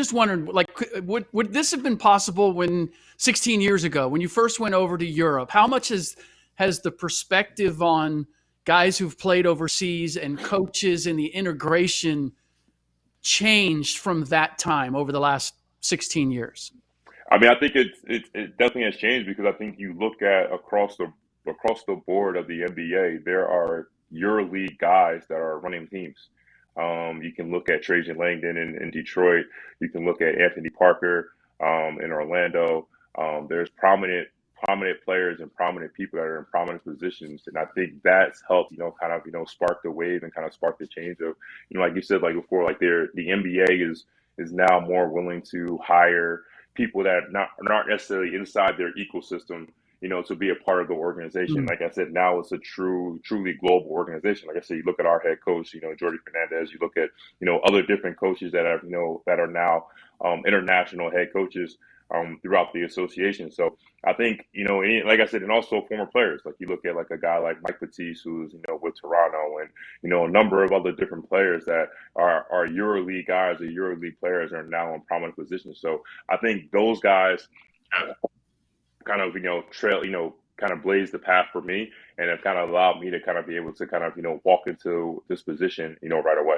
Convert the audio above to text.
just wondering, like, would this have been possible when 16 years ago, when you first went over to Europe? How much has the perspective on guys who've played overseas and coaches and the integration changed from that time over the last 16 years? I mean, I think it definitely has changed because I think you look at across the board of the NBA, there are EuroLeague guys that are running teams. You can look at Trajan Langdon in Detroit. You can look at Anthony Parker in Orlando. There's prominent players and prominent people that are in prominent positions, and I think that's helped kind of spark the wave and kind of spark the change of like you said like before like the NBA is now more willing to hire people that not necessarily inside their ecosystem, to be a part of the organization. Mm. Like I said, now it's a truly global organization. Like I said, you look at our head coach, Jordy Fernandez. You look at other different coaches that have that are now international head coaches throughout the association. So I think like I said, and also former players. Like you look at like a guy like Mike Batiste, who's with Toronto, and a number of other different players that are EuroLeague guys or EuroLeague players are now in prominent positions. So I think those guys have kind of trail kind of blaze the path for me and have kind of allowed me to kind of be able to kind of walk into this position right away.